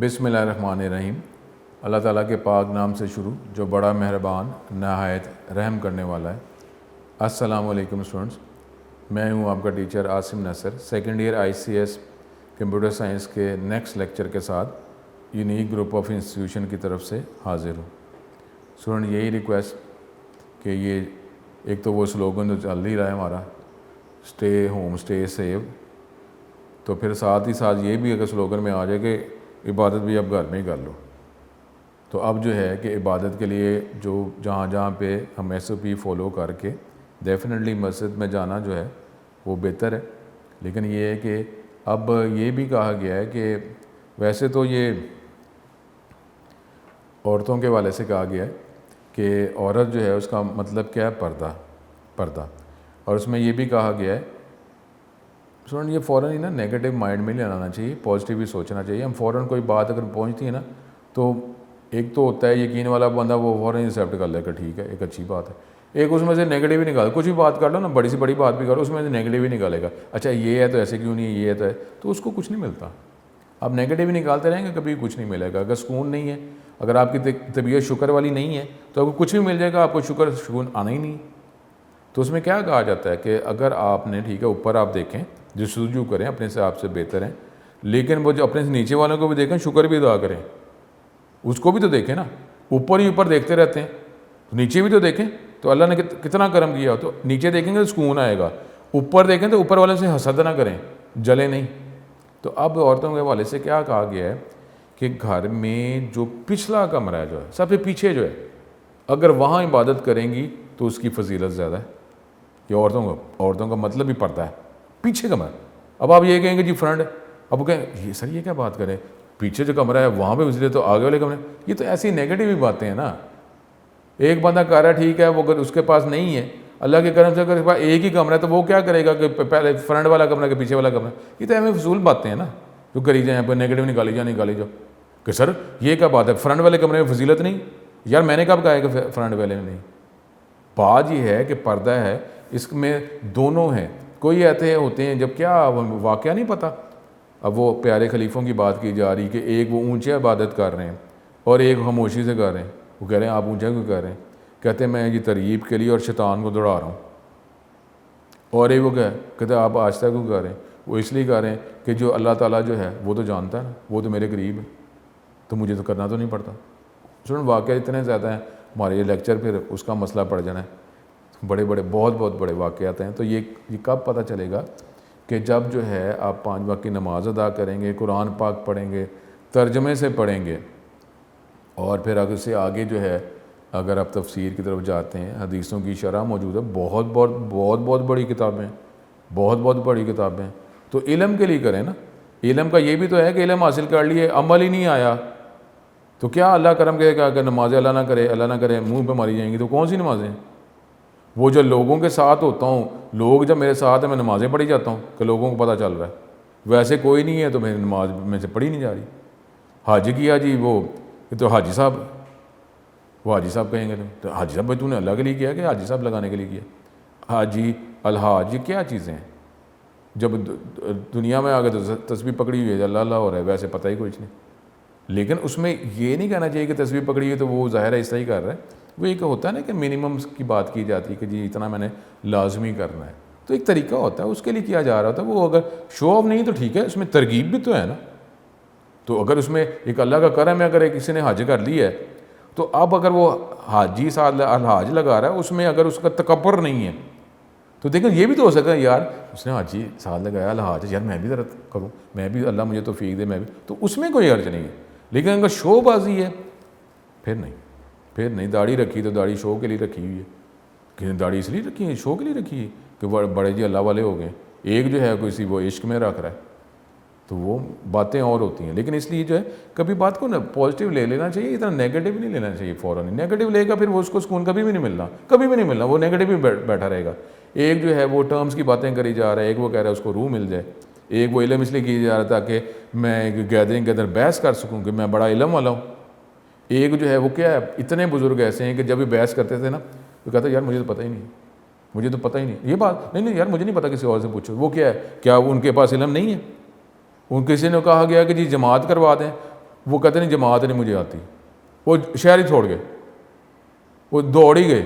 बिस्मिल्लाहिर्रहमानिर्रहीम। अल्लाह ताला के पाक नाम से शुरू जो बड़ा मेहरबान नहायत रहम करने वाला है। अस्सलाम वालेकुम स्टूडेंट्स, मैं हूं आपका teacher Asim Nasar, second year ICS computer science के नेक्स्ट लेक्चर के साथ यूनिक ग्रुप ऑफ इंस्टीट्यूशन की तरफ से हाज़िर हूँ। स्टूडेंट, यही रिक्वेस्ट कि ये एक तो वो स्लोगन जो चल ही रहा है हमारा, स्टे होम स्टे सेव, तो फिर साथ ही साथ ये भी अगर स्लोगन में आ जाए कि इबादत भी अब घर में ही कर लो, तो अब जो है कि इबादत के लिए जो जहाँ जहाँ पे हम SOP फॉलो करके डेफिनेटली मस्जिद में जाना जो है वो बेहतर है। लेकिन ये है कि अब ये भी कहा गया है कि वैसे तो ये औरतों के वाले से कहा गया है कि औरत जो है उसका मतलब क्या है, पर्दा। और उसमें ये भी कहा गया है, स्टूडेंट, ये फ़ौरन ही ना नेगेटिव माइंड में नहीं लाना चाहिए, पॉजिटिव ही सोचना चाहिए। हम फ़ौरन कोई बात अगर पहुंचती है ना, तो एक तो होता है यकीन वाला बंदा, वो फ़ौरन एक्सेप्ट कर लेगा, ठीक है एक अच्छी बात है। एक उसमें से नेगेटिव ही निकाल, कुछ भी बात कर लो ना, बड़ी से बड़ी बात भी करो, उसमें से नेगेटिव ही निकालेगा। अच्छा ये है तो ऐसे क्यों नहीं है, ये है तो उसको कुछ नहीं मिलता। आप नेगेटिव ही निकालते रहेंगे, कभी कुछ नहीं मिलेगा। अगर सुकून नहीं है, अगर आपकी तबीयत शुक्र वाली नहीं है, तो आपको कुछ भी मिल जाएगा, आपको सुकून आना ही नहीं। तो उसमें क्या कहा जाता है कि अगर आपने, ठीक है, ऊपर आप देखें, जस्तजू करें, अपने से आपसे बेहतर हैं, लेकिन वो जो अपने से नीचे वालों को भी देखें, शुक्र भी अदा करें, उसको भी तो देखें ना। ऊपर ही ऊपर देखते रहते हैं, तो नीचे भी तो देखें, तो अल्लाह ने कितना करम किया हो। तो नीचे देखेंगे तो सुकून आएगा, ऊपर देखें तो ऊपर वाले से हसद ना करें, जले नहीं। तो अब औरतों के हवाले से क्या कहा गया है कि घर में जो पिछला कमरा है, जो है सबसे पीछे जो है, अगर वहाँ इबादत करेंगी तो उसकी फजीलत ज़्यादा है। ये औरतों का मतलब ही पर्दा है, पीछे कमरा। अब आप ये कहेंगे जी फ्रंट, अब कहें ये सर ये क्या बात करें, पीछे जो कमरा है वहाँ पे इसलिए तो आगे वाले कमरे, ये तो ऐसी नेगेटिव ही बातें हैं ना। एक बंदा कह रहा है ठीक है, वो अगर उसके पास नहीं है, अल्लाह के करम से अगर उसके पास एक ही कमरा है, तो वो क्या करेगा कि पहले फ्रंट वाला कमरा के पीछे वाला कमरा। ये तो हमें फजूल बातें हैं ना, जो करी जाए, यहाँ पर नेगेटिव निकाली जाओ कि सर ये क्या बात है, फ्रंट वाले कमरे में फजीलत नहीं। यार मैंने कब कहा है कि फ्रंट वाले में नहीं। बात ये है कि पर्दा है, इसमें दोनों हैं। कोई ऐसे होते हैं जब क्या वाक़या नहीं पता। अब वो प्यारे खलीफों की बात की जा रही कि एक वो ऊंचे इबादत कर रहे हैं और एक खामोशी से कर रहे हैं। वो कह रहे हैं आप ऊंचा क्यों कर रहे हैं, कहते हैं मैं ये तरगीब के लिए और शैतान को दौड़ा रहा हूँ। और एक वो कहते हैं आप आहिस्ता क्यों कर रहे हैं, वो इसलिए कर रहे हैं कि जो अल्लाह ताला जो है वो तो जानता है ना, वो तो मेरे करीब है, तो मुझे तो करना तो नहीं पड़ता। स्टूडेंट, वाक़या इतने ज़्यादा हैं, हमारे ये लेक्चर फिर उसका मसला पड़ जाना है। बड़े बहुत बड़े वाक़यात हैं। तो ये कब पता चलेगा कि जब जो है आप 5 वक्त की नमाज अदा करेंगे, कुरान पाक पढ़ेंगे, तर्जमे से पढ़ेंगे, और फिर अगर से आगे जो है अगर आप तफसीर की तरफ जाते हैं, हदीसों की शरह मौजूद है, बहुत बड़ी किताबें, बहुत बड़ी किताबें। तो इल्म के लिए करें ना। इल्म का ये भी तो है कि इल्म हासिल कर लिए, अमल ही नहीं आया, तो क्या अल्लाह करम करेगा। अगर नमाज़ें अल्लाह ना करे मुँह पर मारी जाएंगी, तो कौन सी नमाज़ें। वो जो लोगों के साथ होता हूँ, लोग जब मेरे साथ है, मैं नमाज़ें पढ़ी जाता हूँ कि लोगों को पता चल रहा है, वैसे कोई नहीं है तो मेरी नमाज में से पढ़ी नहीं जा रही। हाजी किया जी, वो तो हाजी साहब, वो हाजी साहब कहेंगे तो हाजी साहब भाई तूने अल्लाह के लिए किया कि हाजी साहब लगाने के लिए किया। हाजी अलहाज ये क्या चीज़ें हैं। जब दुनिया में आ गए तो तस्बीह पकड़ी हुई है, अल्लाह हो रहा है, वैसे पता ही कुछ नहीं। लेकिन उसमें ये नहीं कहना चाहिए कि तस्बीह पकड़ी हुई तो वो ज़ाहिर है इस तरह ही कर रहा है। वो एक होता है ना कि मिनिमम की बात की जाती है कि जी इतना मैंने लाजमी करना है, तो एक तरीका होता है उसके लिए किया जा रहा होता है। वो अगर शो ऑफ नहीं तो ठीक है, उसमें तरगीब भी तो है ना। तो अगर उसमें एक अल्लाह का करम है, अगर किसी ने हज कर लिया है, तो अब अगर वो हाजी साथ अलहाज लगा रहा है, उसमें अगर उसका तकब्बर नहीं है, तो देखो ये भी तो हो सकता है यार उसने हाजी साथ लगाया अलहाज, यार मैं भी ज़रा करूँ, मैं भी, अल्लाह मुझे तौफीक दे, मैं भी, तो उसमें कोई अर्ज नहीं है। लेकिन अगर शोबाजी है फिर नहीं। दाढ़ी रखी तो दाढ़ी शो के लिए रखी हुई है, किसी ने दाढ़ी इसलिए रखी है, शो के लिए रखी है कि बड़े जी अल्लाह वाले हो गए। एक जो है किसी वो इश्क में रख रहा है, तो वो बातें और होती हैं। लेकिन इसलिए जो है कभी बात को ना पॉजिटिव ले लेना चाहिए, इतना नेगेटिव नहीं लेना चाहिए फ़ौरन ही। नेगेटिव लेगा फिर वो उसको सुकून कभी भी नहीं मिलना, वो नेगेटिव ही बैठा रहेगा। एक जो है वो टर्म्स की बातें करी जा रहा है, एक वो कह रहा है उसको रूह मिल जाए, एक वो इल्म इसलिए की जा रहा था कि मैं गैदरिंग के अंदर बहस कर सकूँ कि मैं बड़ा इल्म वाला हूँ। एक जो है वो क्या है, इतने बुजुर्ग ऐसे हैं कि जब भी बहस करते थे ना, तो कहते यार मुझे तो पता ही नहीं, ये बात नहीं यार मुझे नहीं पता, किसी और से पूछो। वो क्या है, क्या उनके पास इल्म नहीं है। उन किसी ने कहा गया कि जी जमात करवा दें, वो कहते नहीं जमात नहीं मुझे आती, वो शहर ही छोड़ गए, वो दौड़ ही गए।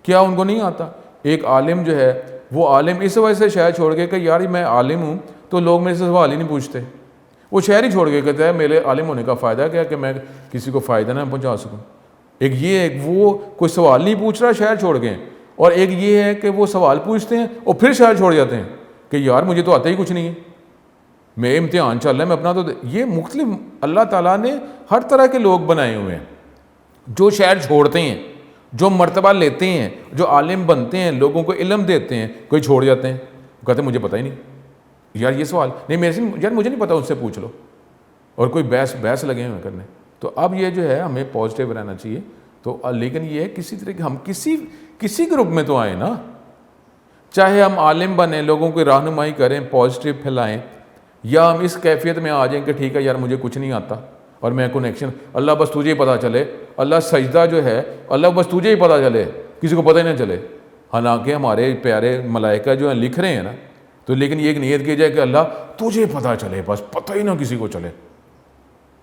क्या उनको नहीं आता? एक आलिम जो है वो आलिम इस वजह से शहर छोड़ गए कि यार मैं आलिम हूँ तो लोग मेरे से सवाल ही नहीं पूछते। वो शहर ही छोड़ गए, कहते हैं मेरे आलिम होने का फ़ायदा क्या कि मैं किसी को फ़ायदा ना पहुँचा सकूँ। एक ये है वो कोई सवाल नहीं पूछ रहा, शहर छोड़ गए, और एक ये है कि वो सवाल पूछते हैं और फिर शहर छोड़ जाते हैं कि यार मुझे तो आता ही कुछ नहीं है, मैं इम्तिहान चल रहा है मैं अपना तो। ये मुख्तलिफ अल्लाह ताला ने हर तरह के लोग बनाए हुए हैं जो शहर छोड़ते हैं, जो मर्तबा लेते हैं, जो आलिम बनते हैं, लोगों को इल्म देते हैं, कोई छोड़ जाते हैं, कहते हैं मुझे पता ही नहीं यार, ये सवाल नहीं मेरे से, यार मुझे नहीं पता, उससे पूछ लो, और कोई बहस लगे हुए करने। तो अब ये जो है हमें पॉजिटिव रहना चाहिए। तो लेकिन ये है किसी तरह के हम किसी ग्रुप में तो आए ना, चाहे हम आलिम बने, लोगों की रहनुमाई करें, पॉजिटिव फैलाएं, या हम इस कैफियत में आ जाएं कि ठीक है यार मुझे कुछ नहीं आता और मैं कनेक्शन, अल्लाह बस तुझे ही पता चले, अल्लाह सजदा जो है अल्लाह बस तुझे ही पता चले, किसी को पता ही ना चले। हालांकि हमारे प्यारे मलाइका जो हैं लिख रहे हैं ना, तो लेकिन ये एक नीयत की जाए कि अल्लाह तुझे पता चले, बस पता ही ना किसी को चले,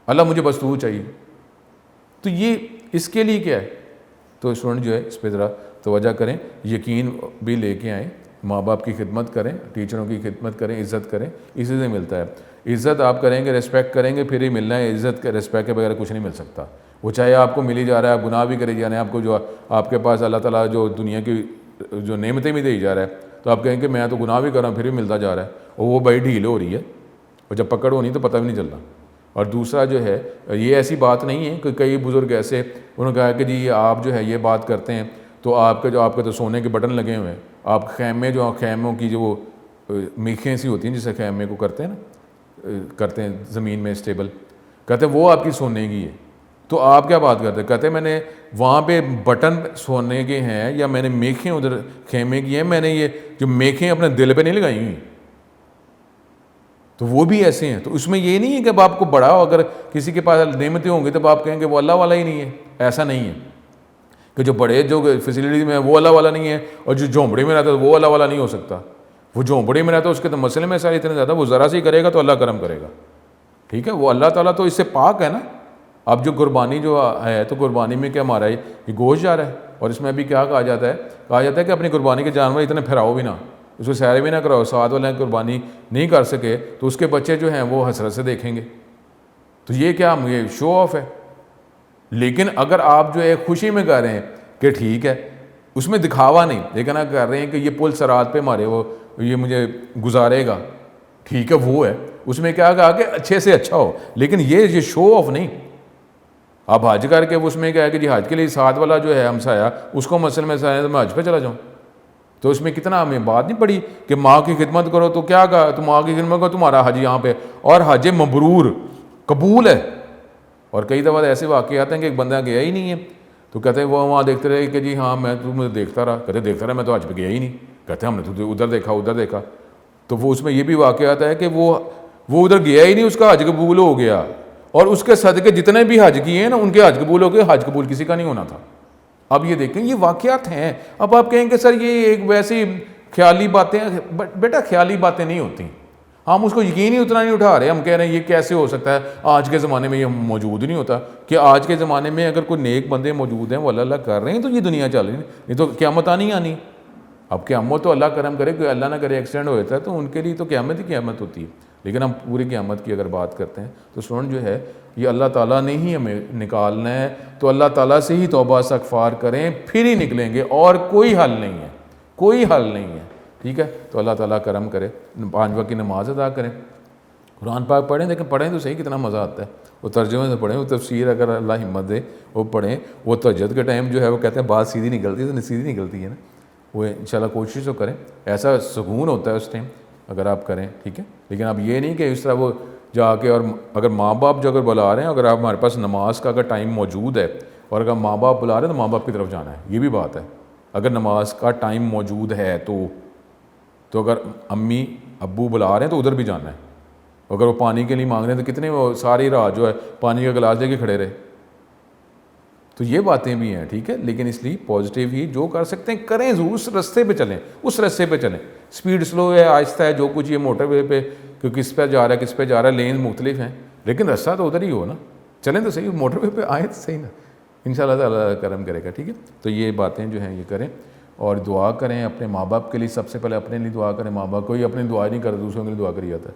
अल्लाह मुझे बस तू चाहिए। तो ये इसके लिए क्या है? तो स्टूडेंट जो है इस पर ज़रा तवज्जो करें, यकीन भी लेके आएँ, माँ बाप की खिदमत करें, टीचरों की खिदमत करें, इज़्ज़त करें, इसी से मिलता है। इज़्ज़त आप करेंगे, रिस्पेक्ट करेंगे, फिर ही मिलना है। इज़्ज़त के रिस्पेक्ट के बगैर कुछ नहीं मिल सकता। वो चाहे आपको मिली जा रहा है, आप गुनाह भी करे जा रहे हैं, आपको जो आपके पास अल्लाह ताला जो दुनिया की जो नेमतें भी दी जा रहा है, तो आप कहेंगे मैं तो गुनाह भी कर रहा हूँ, फिर भी मिलता जा रहा है, और वो बड़ी ढील हो रही है, और जब पकड़ होनी तो पता भी नहीं चलना। और दूसरा जो है, ये ऐसी बात नहीं है कि कई बुज़ुर्ग ऐसे उन्होंने कहा कि जी आप जो है ये बात करते हैं तो आपके तो सोने के बटन लगे हुए हैं, आप खैमे जो खैमों की जो मीखें सी होती हैं जिसे खैमे को करते हैं ना, करते हैं ज़मीन में स्टेबल, कहते हैं वो आपकी सोने की है। तो आप क्या बात करते हैं? कहते हैं मैंने वहाँ पे बटन सोने के हैं या मैंने मेखें उधर खेमे की हैं, मैंने ये जो मेखें अपने दिल पे नहीं लगाई हुई। तो वो भी ऐसे हैं। तो उसमें ये नहीं है कि अब आपको बड़ा हो, अगर किसी के पास नेमतें होंगी तब आप कहेंगे वो अल्लाह वाला ही नहीं है। ऐसा नहीं है कि जो बड़े जो फैसिलिटीज़ में है वो अल्लाह वाला नहीं है, और जो झोंपड़ी में रहता है वो अल्लाह वाला नहीं हो सकता। वो झोंपड़ी में रहता है उसके तो मसले में सारे इतने ज़्यादा, वो ज़रा सी करेगा तो अल्लाह करम करेगा, ठीक है, वो अल्लाह ताला तो इससे पाक है ना। अब जो कुर्बानी जो है, तो कुर्बानी में क्या हमारा ये गोश्त जा रहा है, और इसमें अभी क्या कहा जाता है कि अपनी कुर्बानी के जानवर इतने फैराओ भी ना, उसको सैर भी ना कराओ। साथ वाले कुर्बानी नहीं कर सके तो उसके बच्चे जो हैं वो हसरत से देखेंगे। तो ये क्या, ये शो ऑफ है। लेकिन अगर आप जो है खुशी में कर रहे हैं कि ठीक है, उसमें दिखावा नहीं, लेकिन आप कर रहे हैं कि ये पुल सरात पे मारे वो ये मुझे गुजारेगा, ठीक है, वो है, उसमें क्या कहा कि अच्छे से अच्छा हो, लेकिन ये शो ऑफ नहीं। आप हज करके उसमें क्या है कि जी हज के लिए साथ वाला जो है हमसाया उसको मसल में साया तो मैं हज पे चला जाऊँ, तो उसमें कितना हमें बात नहीं पड़ी कि माँ की खिदमत करो। तो क्या कहा, तुम माँ की खिदमत करो, तुम्हारा हज यहाँ पे, और हज मबरूर कबूल है। और कई दफ़ा ऐसे वाक़े आते हैं कि एक बंदा गया ही नहीं है, तो कहते हैं वो वहाँ देखते रहे कि जी हाँ मैं तो मुझे देखता रहा, कहते देखता रहा मैं तो हज पे गया ही नहीं, कहते हमने तो उधर देखा। तो वो उसमें ये भी वाक़ आता है कि वो उधर गया ही नहीं, उसका हज कबूल हो गया, और उसके सदके जितने भी हज किए हैं ना उनके हज कबूल हो गए, हज कबूल किसी का नहीं होना था। अब ये देखें, ये वाक़यात हैं। अब आप कहेंगे सर ये एक वैसी ख्याली बातें, बेटा ख्याली बातें नहीं होती, हम उसको यकीन ही उतना नहीं उठा रहे। हम कह रहे हैं ये कैसे हो सकता है, आज के ज़माने में ये मौजूद नहीं होता, कि आज के ज़माने में अगर कोई नेक बंदे मौजूद हैं वो अल्लाह कर रहे हैं तो ये दुनिया चल रही है, नहीं तो क़यामत आनी। अब क़यामत तो अल्लाह करम करे, कोई अल्लाह ना करे एक्सीडेंट हो जाता है तो उनके लिए तो क़यामत ही क़यामत होती है। लेकिन हम पूरी क़यामत की अगर बात करते हैं तो स्टूडेंट जो है ये अल्लाह ताला ने ही हमें निकालना है, तो अल्लाह ताला से ही तौबा इस्तग़फ़ार करें, फिर ही निकलेंगे, और कोई हल नहीं है, कोई हल नहीं है, ठीक है। तो अल्लाह ताला करम करे, 5 वक्त की नमाज अदा करें, कुरान पाक पढ़ें, लेकिन पढ़ें तो सही, कितना मज़ा आता है। वो तर्जुमे से पढ़ें, वो तफसीर अगर अल्लाह हिम्मत दे वो पढ़ें। वो तहज्जुद के टाइम जो है वो कहते हैं बात सीधी निकलती है, तो सीधी निकलती है ना, वो इंशाल्लाह कोशिश तो करें, ऐसा सुकून होता है उस टाइम अगर आप करें, ठीक है। लेकिन अब ये नहीं कि इस तरह वो जाके, और अगर माँ बाप जो अगर बुला रहे हैं, अगर आप हमारे पास नमाज का अगर टाइम मौजूद है और अगर माँ बाप बुला रहे हैं तो माँ बाप की तरफ जाना है, ये भी बात है। अगर नमाज का टाइम मौजूद है तो अगर अम्मी अब्बू बुला रहे हैं तो उधर भी जाना है। अगर वो पानी के लिए मांग रहे हैं तो कितने वो सारी रात जो है पानी का गिलास लेके खड़े रहे। तो ये बातें भी हैं, ठीक है। लेकिन इसलिए पॉजिटिव ही जो कर सकते हैं करें ज़रूर, उस रास्ते पे चलें, उस रास्ते पे चलें। स्पीड स्लो है, आहिस्ता है, जो कुछ ये मोटरवे पे कि किस पे जा रहा है किस पे जा रहा है, लेन मुख्तलिफ हैं, लेकिन रास्ता तो उधर ही हो ना। चलें तो सही, मोटरवे पे आए तो सही ना, इंशाल्लाह ताला करम करेगा। ठीक है, तो ये बातें जो हैं ये करें और दुआ करें अपने माँ बाप के लिए। सबसे पहले अपने लिए दुआ करें। माँ बाप कोई अपनी दुआ नहीं करता, दूसरों के लिए दुआ करी जाता है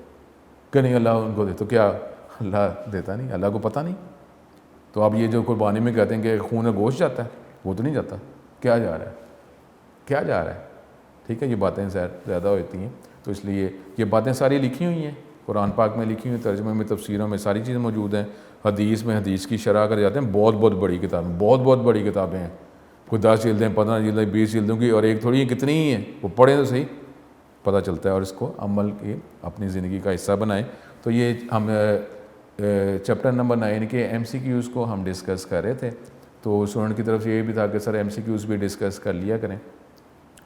कि नहीं अल्लाह उनको दे, तो क्या अल्लाह देता नहीं? अल्लाह को पता नहीं? तो अब ये जो कुर्बानी में कहते हैं कि खून और गोश्त जाता है, वो तो नहीं जाता। क्या जा रहा है, क्या जा रहा है? ठीक है, ये बातें ज़्यादा होती हैं, तो इसलिए ये बातें सारी लिखी हुई हैं कुरान पाक में, लिखी हुई तर्जुमे में, तफसीरों में सारी चीज़ें मौजूद हैं। हदीस में हदीस की शरह कर जाते हैं, बहुत बहुत बड़ी किताबें, बहुत बहुत बड़ी किताबें हैं, कोई 10 जिल्दें, 15 जिल्दें, 20 जिल्दों की, और एक थोड़ी कितनी ही है, वो पढ़ें तो सही, पता चलता है। और इसको अमल के अपनी ज़िंदगी का हिस्सा बनाएं। तो ये हम चैप्टर नंबर 9 के MCQs को हम डिस्कस कर रहे थे। तो स्टूडेंट की तरफ से ये भी था कि सर MCQs भी डिस्कस कर लिया करें,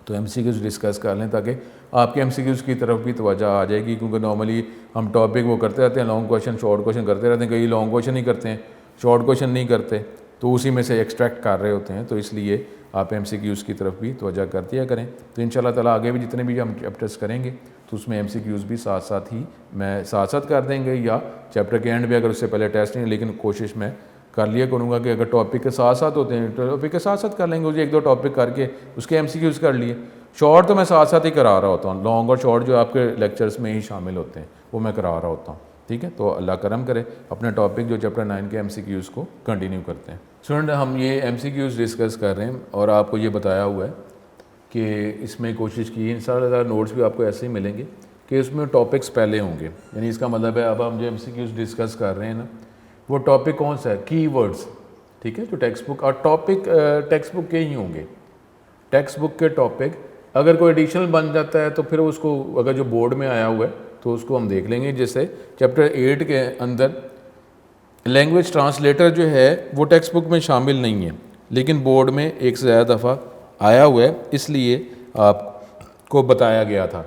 तो MCQs डिस्कस कर लें ताकि आपके MCQs की तरफ भी तवज्जो आ जाएगी। क्योंकि नॉर्मली हम टॉपिक वो करते रहते हैं, लॉन्ग क्वेश्चन शॉर्ट क्वेश्चन करते रहते हैं, कई लॉन्ग क्वेश्चन ही करते हैं, शॉर्ट क्वेश्चन नहीं करते, तो उसी में से एक्सट्रैक्ट कर रहे होते हैं। तो इसलिए आप MCQs की तरफ भी तवज्जो कर दिया करें। तो इंशाल्लाह ताला आगे भी जितने भी हम चैप्टर्स करेंगे तो उसमें MCQs भी साथ साथ ही मैं साथ साथ कर देंगे, या चैप्टर के एंड भी अगर उससे पहले टेस्ट नहीं, लेकिन कोशिश मैं कर लिया करूँगा कि अगर टॉपिक के साथ साथ होते हैं टॉपिक के साथ साथ कर लेंगे, उसे 1-2 टॉपिक करके उसके MCQs कर लिए। शॉर्ट तो मैं साथ साथ ही करा रहा होता हूँ, लॉन्ग और शॉर्ट जो आपके लेक्चर्स में ही शामिल होते हैं वो मैं करा रहा होता हूँ। ठीक है, तो अल्लाह करम करे, अपने टॉपिक जो चैप्टर 9 के MCQs को कंटिन्यू करते हैं। स्टूडेंट हम ये MCQs डिस्कस कर रहे हैं और आपको ये बताया हुआ है कि इसमें कोशिश की, इंशाल्लाह नोट्स भी आपको ऐसे ही मिलेंगे कि इसमें टॉपिक्स पहले होंगे। यानी इसका मतलब है अब हम जो MCQs डिस्कस कर रहे हैं ना, वो टॉपिक कौन सा है? कीवर्ड्स। ठीक है, जो टेक्स्ट बुक और टॉपिक टेक्स्ट बुक के ही होंगे। टेक्स्ट बुक के टॉपिक अगर कोई एडिशनल बन जाता है तो फिर उसको, अगर जो बोर्ड में आया हुआ है तो उसको हम देख लेंगे। जैसे चैप्टर 8 के अंदर लैंग्वेज ट्रांसलेटर जो है वो टेक्स्ट बुक में शामिल नहीं है, लेकिन बोर्ड में एक से ज़्यादा दफ़ा आया हुआ है, इसलिए आपको बताया गया था।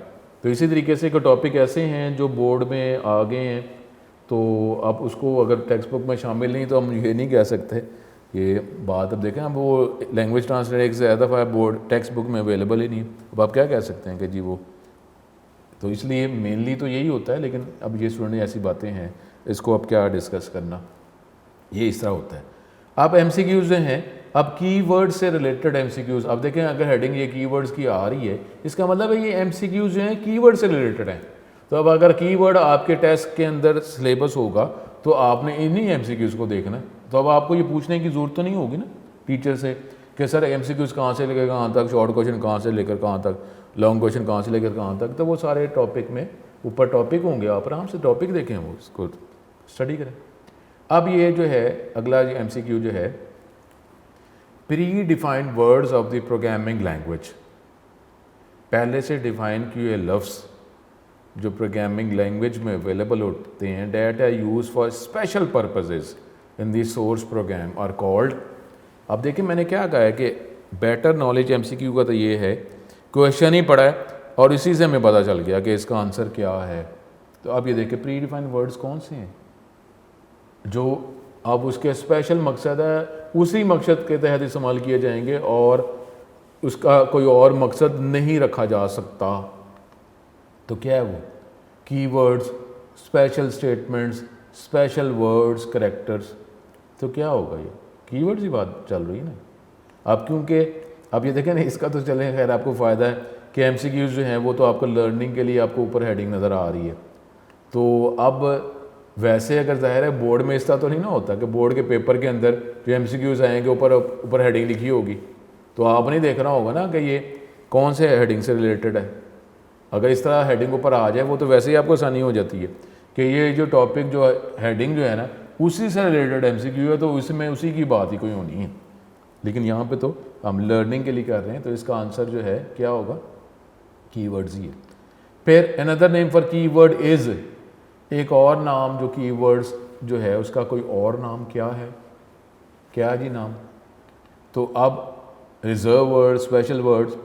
तो इसी तरीके से कोई टॉपिक ऐसे हैं जो बोर्ड में आ गए हैं, तो अब उसको अगर टेक्स्ट बुक में शामिल नहीं तो हम ये नहीं कह सकते ये बात। अब देखें, अब वो लैंग्वेज ट्रांसलेटर एक से ज़्यादा दफ़ा बोर्ड टेक्स्ट बुक में अवेलेबल ही नहीं, अब आप क्या कह सकते हैं कि जी वो, तो इसलिए मेनली तो यही होता है। लेकिन अब ये स्टूडेंट ऐसी बातें हैं, इसको अब क्या डिस्कस करना, ये इस तरह होता है। अब MCQs जो हैं, अब कीवर्ड से रिलेटेड MCQs, अब देखें अगर हेडिंग ये कीवर्ड्स की आ रही है, इसका मतलब है ये MCQs जो हैं कीवर्ड से रिलेटेड हैं। तो अब अगर कीवर्ड आपके टेस्ट के अंदर सिलेबस होगा तो आपने इन्हीं MCQs को देखना है। तो अब आपको ये पूछने की ज़रूरत तो नहीं होगी ना टीचर से कि सर MCQs कहाँ से लेकर कहाँ तक, शॉर्ट क्वेश्चन कहाँ से लेकर कहाँ तक, लॉन्ग क्वेश्चन कहाँ से लेकर कहाँ तक। तो वो सारे टॉपिक में ऊपर टॉपिक होंगे, आप आराम से टॉपिक देखें, वो उसको स्टडी करें। अब ये जो है अगला MCQ जो है, pre defined words of the programming language. पहले से डिफाइन किए लफ्ज़ जो प्रोग्रामिंग लैंग्वेज में अवेलेबल होते हैं, that are use for special purposes in the source program are called. अब देखिए मैंने क्या कहा है कि बेटर नॉलेज MCQ का तो ये है, क्वेश्चन ही पढ़ा है और इसी से हमें पता चल गया कि इसका आंसर क्या है। तो अब ये देखिए प्री डिफाइंड वर्ड्स कौन से हैं जो अब उसके स्पेशल मकसद है, उसी मकसद के तहत इस्तेमाल किए जाएंगे और उसका कोई और मकसद नहीं रखा जा सकता। तो क्या है वो? Keywords, special statements, special words, characters. तो क्या होगा? ये कीवर्ड्स की बात चल रही है ना। अब क्योंकि अब ये देखें ना, इसका तो चले खैर आपको फ़ायदा है कि MCQs जो हैं वो तो आपको लर्निंग के लिए आपको ऊपर हेडिंग नज़र आ रही है। तो अब वैसे अगर ज़ाहिर है बोर्ड में इस तरह तो नहीं ना होता कि बोर्ड के पेपर के अंदर जो MCQs आएंगे ऊपर हेडिंग लिखी होगी, तो आपने देखना होगा ना कि ये कौन से हेडिंग से रिलेटेड है। अगर इस तरह हेडिंग ऊपर आ जाए वो तो वैसे ही आपको आसानी हो जाती है कि ये जो टॉपिक जो हेडिंग जो है ना उसी से रिलेटेड MCQ है, तो उसमें उसी की बात ही कोई होनी है। लेकिन यहाँ पे तो हम लर्निंग के लिए कर रहे हैं, तो इसका आंसर जो है क्या होगा? कीवर्ड्स ही है। फिर another name for keyword is, एक और नाम जो कीवर्ड्स जो है उसका कोई और नाम क्या है? क्या जी नाम? तो अब रिजर्व वर्ड, स्पेशल वर्ड्स,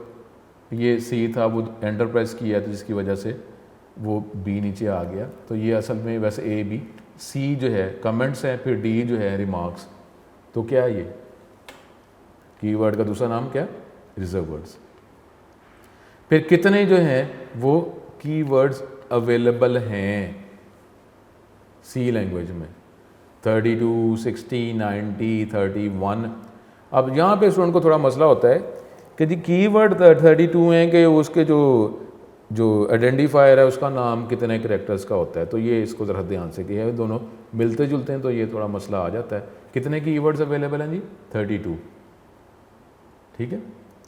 ये C था, वो एंटर प्रेस किया तो जिसकी वजह से वो B नीचे आ गया। तो ये असल में वैसे A B, C जो है कमेंट्स है, फिर D जो है रिमार्क्स। तो क्या है ये? कीवर्ड का दूसरा नाम क्या? Reserve words. फिर कितने जो हैं वो कीवर्ड्स अवेलेबल हैं C लैंग्वेज में? 32, 60, 90, 31। अब यहाँ पे स्टूडेंट को थोड़ा मसला होता है कि जी कीवर्ड 32 हैं कि उसके जो आइडेंटिफायर है उसका नाम कितने कैरेक्टर्स का होता है, तो ये इसको ज़रा ध्यान से किया है, दोनों मिलते जुलते हैं तो ये थोड़ा मसला आ जाता है। कितने कीवर्ड्स अवेलेबल हैं जी? 32। ठीक है,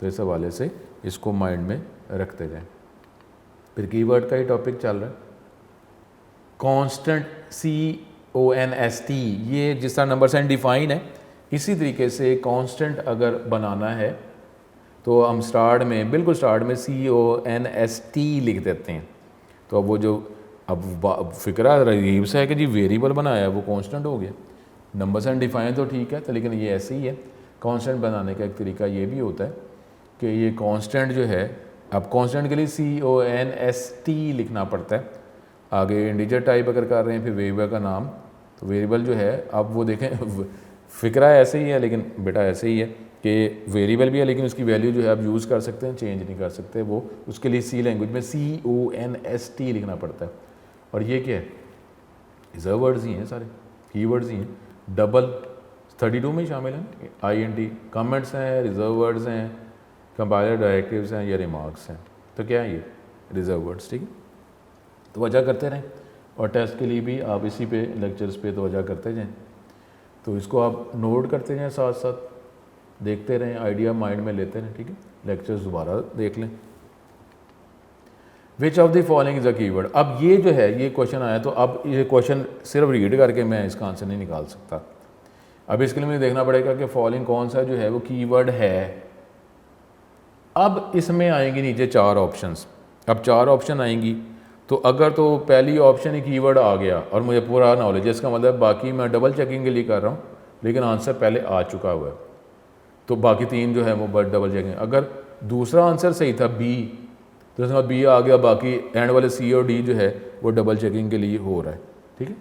तो इस हवाले से इसको माइंड में रखते जाएं। फिर कीवर्ड का ही टॉपिक चल रहा है। कांस्टेंट CONST, ये जिस तरह नंबर साइन डिफाइन है इसी तरीके से कांस्टेंट अगर बनाना है तो हम स्टार्ट में, बिल्कुल स्टार्ट में CONST लिख देते हैं। तो अब वो जो अब फिक्रा अजीब सा है कि जी वेरिएबल बनाया है वो कांस्टेंट हो गया। नंबर साइन डिफाइन तो ठीक है, तो लेकिन ये ऐसे ही है। कांस्टेंट बनाने का एक तरीका ये भी होता है कि ये कांस्टेंट जो है, अब कांस्टेंट के लिए CONST लिखना पड़ता है। आगे इंटीजर टाइप अगर कर रहे हैं फिर वेरिएबल का नाम, तो वेरिएबल जो है अब वो देखें फ़िक्रा ऐसे ही है, लेकिन बेटा ऐसे ही है कि वेरिएबल भी है लेकिन उसकी वैल्यू जो है आप यूज़ कर सकते हैं, चेंज नहीं कर सकते। वो उसके लिए सी लैंग्वेज में CONST लिखना पड़ता है। और ये क्या है? रिजर्व वर्ड्स ही हैं, सारे कीवर्ड्स ही हैं। डबल 32 में ही शामिल हैं। INT कमेंट्स हैं, रिजर्व वर्ड्स हैं, कंपाइलर डायरेक्टिव्स हैं या रिमार्क्स हैं। तो क्या है ये? Reserve words. ठीक है, तवज्जो करते रहें और टेस्ट के लिए भी आप इसी पे लेक्चर्स पे तवज्जो करते जाएं। तो इसको आप नोट करते जाएं, साथ साथ देखते रहें, आइडिया माइंड में लेते रहें। ठीक है, लेक्चर्स दोबारा देख लें। विच of the following is a keyword. अब ये जो है ये क्वेश्चन आया, तो अब ये क्वेश्चन सिर्फ रीड करके मैं इसका आंसर नहीं निकाल सकता। अब इसके लिए मुझे देखना पड़ेगा कि फॉलोइंग कौन सा जो है वो कीवर्ड है। अब इसमें आएंगी नीचे 4 ऑप्शंस। अब 4 ऑप्शन आएंगी, तो अगर तो पहली ऑप्शन ही कीवर्ड आ गया और मुझे पूरा नॉलेज है, इसका मतलब बाकी मैं डबल चेकिंग के लिए कर रहा हूँ लेकिन आंसर पहले आ चुका हुआ है, तो बाकी 3 जो है वो डबल चेकिंग। अगर दूसरा आंसर सही था B, तो इसका B आ गया, बाकी एंड वाले C और D जो है वो डबल चेकिंग के लिए हो रहा है। ठीक है,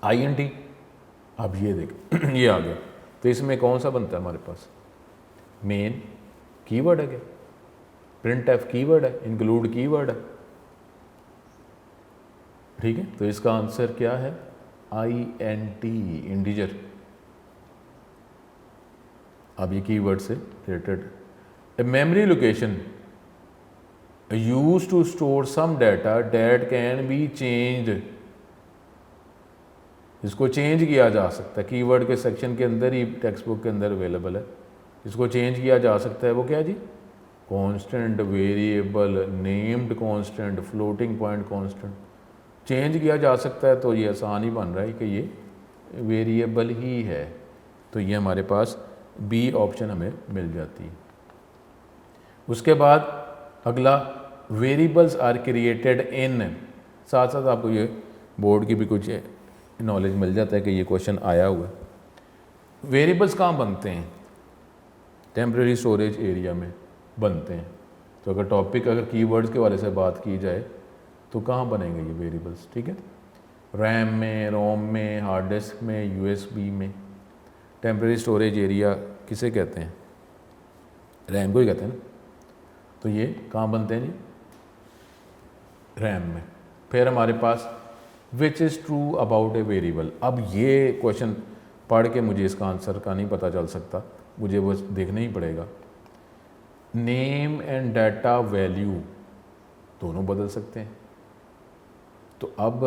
INT अब ये देख ये आ गया, तो इसमें कौन सा बनता है हमारे पास? मेन कीवर्ड है क्या? printf कीवर्ड है, इंक्लूड कीवर्ड है। ठीक है, तो इसका आंसर क्या है? INT integer. अब ये कीवर्ड से related. A memory location use to store some data that can be changed. इसको चेंज किया जा सकता है, कीवर्ड के सेक्शन के अंदर ही टेक्स्ट बुक के अंदर अवेलेबल है। इसको चेंज किया जा सकता है, वो क्या जी? Constant, variable, named constant, floating point constant change किया जा सकता है। तो ये आसान ही बन रहा है कि ये वेरिएबल ही है, तो ये हमारे पास B ऑप्शन हमें मिल जाती है। उसके बाद अगला, वेरिएबल्स आर क्रिएटेड इन। साथ साथ आपको ये बोर्ड की भी कुछ नॉलेज मिल जाता है कि ये क्वेश्चन आया हुआ है। वेरिएबल्स कहाँ बनते हैं? टेम्परेरी स्टोरेज एरिया में बनते हैं। तो अगर टॉपिक अगर कीवर्ड्स के वाले से बात की जाए तो कहाँ बनेंगे ये वेरिएबल्स? ठीक है, रैम में, रोम में, हार्ड डिस्क में, USB में। टेम्परेरी स्टोरेज एरिया किसे कहते हैं? रैम को ही कहते हैं ना। तो ये कहाँ बनते हैं जी? रैम में। फिर हमारे पास which is true about a variable. अब ये क्वेश्चन पढ़ के मुझे इसका आंसर का नहीं पता चल सकता, मुझे वो देखना ही पड़ेगा। नेम एंड डाटा वैल्यू दोनों बदल सकते हैं, तो अब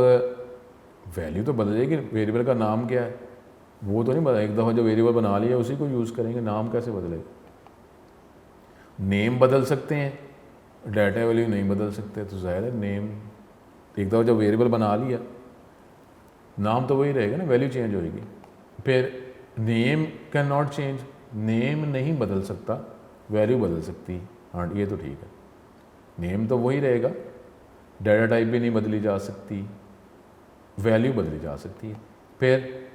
वैल्यू तो बदल जाएगी, वेरिएबल का नाम क्या है वो तो नहीं बदला। एक दफ़ा जो वेरिएबल बना लिया उसी को यूज़ करेंगे, नाम कैसे बदलेगा? नेम बदल सकते हैं, डाटा वैल्यू नहीं बदल सकते। तो ज़ाहिर है नेम, एक दफ़ा जब वेरिएबल बना लिया नाम तो वही रहेगा ना, वैल्यू चेंज होएगी। फिर name can not change, name नहीं बदल सकता, वैल्यू बदल सकती है। हाँ ये तो ठीक है, नेम तो वही रहेगा, डाटा टाइप भी नहीं बदली जा सकती, वैल्यू बदली जा सकती है। फिर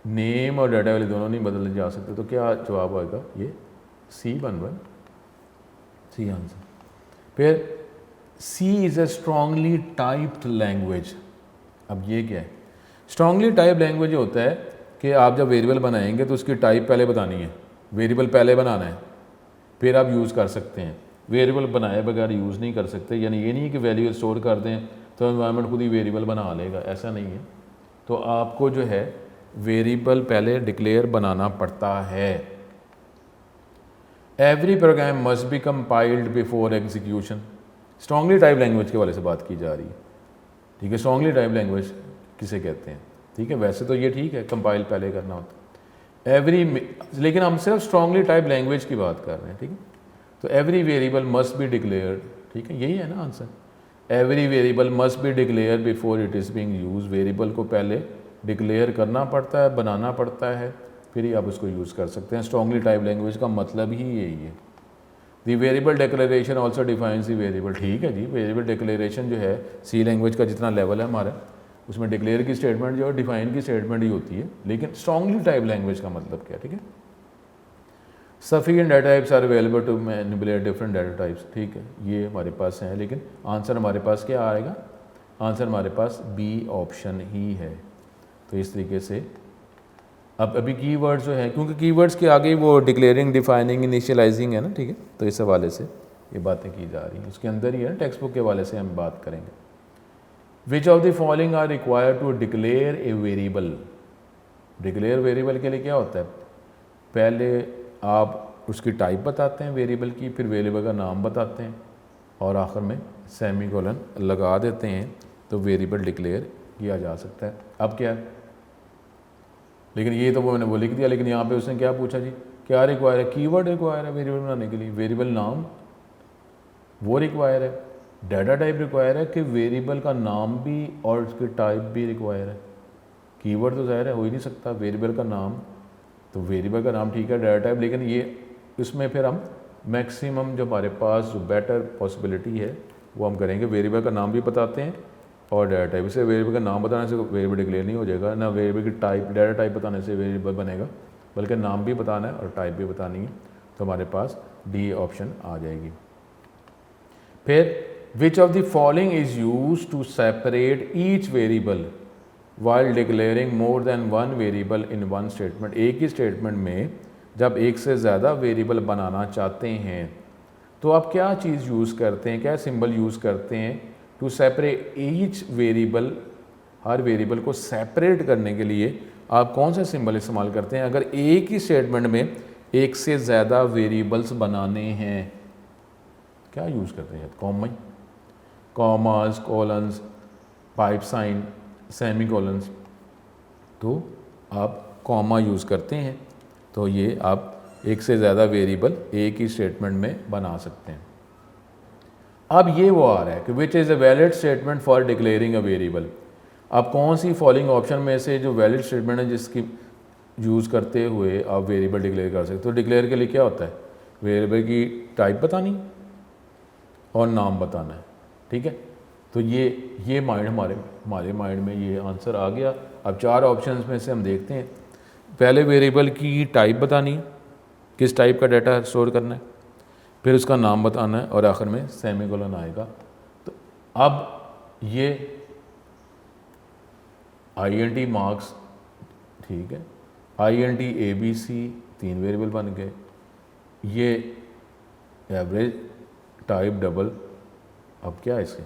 नेम और डाटा वैल्यू दोनों नहीं बदले जा सकते, तो क्या जवाब आएगा? ये C बन रहा है, C आंसर। फिर C is a strongly typed language. अब ये क्या है? स्ट्रांगली टाइप लैंग्वेज होता है कि आप जब वेरिएबल बनाएंगे तो उसकी टाइप पहले बतानी है, वेरिएबल पहले बनाना है, फिर आप यूज़ कर सकते हैं। वेरिएबल बनाए बगैर यूज़ नहीं कर सकते, यानी ये नहीं है कि वैल्यू स्टोर कर दें तो एनवायरनमेंट खुद ही वेरिएबल बना लेगा, ऐसा नहीं है। तो आपको जो है वेरिएबल पहले डिक्लेयर बनाना पड़ता है। Every programme must be compiled before execution. Strongly type language के वाले से बात की जा रही है, ठीक है। स्ट्रांगली टाइप लैंग्वेज किसे कहते हैं, ठीक है। वैसे तो ये ठीक है, कंपाइल पहले करना होता है एवरी, लेकिन हम सिर्फ स्ट्रांगली टाइप लैंग्वेज की बात कर रहे हैं, ठीक है। तो every variable must be declared, ठीक है, यही है ना answer. Every variable must be declare before it is being use. Variable को पहले डिक्लेयर करना पड़ता है, बनाना पड़ता है, फिर ही आप उसको यूज़ कर सकते हैं। स्ट्रांगली टाइप लैंग्वेज का मतलब ही यही है। दी वेरिएबल डिक्लेरेशन ऑल्सो डिफाइंस दी वेरिएबल, ठीक है जी। वेरिएबल डिक्लेरेशन जो है सी लैंग्वेज का जितना लेवल है हमारा, उसमें डिक्लेयर की स्टेटमेंट जो है डिफाइन की स्टेटमेंट ही होती है। लेकिन स्ट्रांगली टाइप लैंग्वेज का मतलब क्या है, ठीक है। Sufficient data types are available to manipulate different data types, ठीक है, ये हमारे पास है। लेकिन आंसर हमारे पास क्या आएगा, आंसर हमारे पास बी ऑप्शन ही है। तो इस तरीके से अब अभी कीवर्ड्स जो है, क्योंकि कीवर्ड्स के आगे वो डिक्लेयरिंग, डिफाइनिंग, इनिशियलाइजिंग है ना, ठीक है। तो इस हवाले से ये बातें की जा रही हैं, उसके अंदर ही है, टेक्स्ट बुक के हवाले से हम बात करेंगे। Which of the following are required to declare a variable. Declare variable के लिए क्या होता है, पहले आप उसकी टाइप बताते हैं वेरिएबल की, फिर वेरिएबल का नाम बताते हैं और आखिर में सेमीकोलन लगा देते हैं, तो वेरिएबल डिक्लेयर किया जा सकता है। अब क्या है, लेकिन ये तो वो मैंने वो लिख दिया, लेकिन यहाँ पे उसने क्या पूछा जी, क्या रिक्वायर है, कीवर्ड रिक्वायर है वेरिएबल बनाने के लिए, वेरिएबल नाम वो रिक्वायर है, डाटा टाइप रिक्वायर है कि वेरिएबल का नाम भी और उसकी टाइप भी रिक्वायर है। कीवर्ड तो ज़ाहिर है हो ही नहीं सकता, वेरिएबल का नाम, तो वेरिएबल का नाम ठीक है, डाटा टाइप, लेकिन ये इसमें फिर हम मैक्सिमम जो हमारे पास जो बेटर पॉसिबिलिटी है वो हम करेंगे, वेरिएबल का नाम भी बताते हैं और डाटा टाइप। इसे वेरिएबल का नाम बताने से वेरिएबल डिक्लेयर नहीं हो जाएगा ना, वेरिएबल की टाइप, डाटा टाइप बताने से वेरिएबल बनेगा, बल्कि नाम भी बताना है और टाइप भी बतानी है। तो हमारे पास डी ऑप्शन आ जाएगी। फिर which of the following is use to separate each variable while declaring more than one variable in one statement. एक ही स्टेटमेंट में जब एक से ज़्यादा वेरिएबल बनाना चाहते हैं तो आप क्या चीज़ यूज़ करते हैं, क्या सिंबल यूज़ करते हैं टू सेपरेट ईच वेरिएबल। हर वेरिएबल को सेपरेट करने के लिए आप कौन सा सिंबल इस्तेमाल करते हैं अगर एक ही स्टेटमेंट में एक से ज़्यादा वेरिएबल्स बनाने हैं, क्या यूज़ करते हैं, कॉमास, कॉलन्स, पाइप साइन, सेमीकोलन्स, तो आप कॉमा यूज़ करते हैं, तो ये आप एक से ज़्यादा वेरिएबल एक ही स्टेटमेंट में बना सकते हैं। अब ये वो आ रहा है कि विच is a valid statement for declaring a variable. अब कौन सी फॉलोइंग ऑप्शन में से जो वैलिड स्टेटमेंट है जिसकी यूज़ करते हुए आप वेरिएबल डिक्लेयर कर सकते हो। तो डिक्लेयर के लिए क्या होता है, वेरिएबल की टाइप बतानी और नाम बताना है, ठीक है। तो ये माइंड हमारे माइंड में ये आंसर आ गया। अब चार ऑप्शंस में से हम देखते हैं। पहले वेरिएबल की टाइप बतानी है, किस टाइप का डाटा स्टोर करना है, फिर उसका नाम बताना है और आखिर में सेमीकोलन आएगा। तो अब ये INT मार्क्स, ठीक है, INT ABC 3 वेरिएबल बन गए, ये एवरेज, टाइप, डबल। अब क्या है इसके,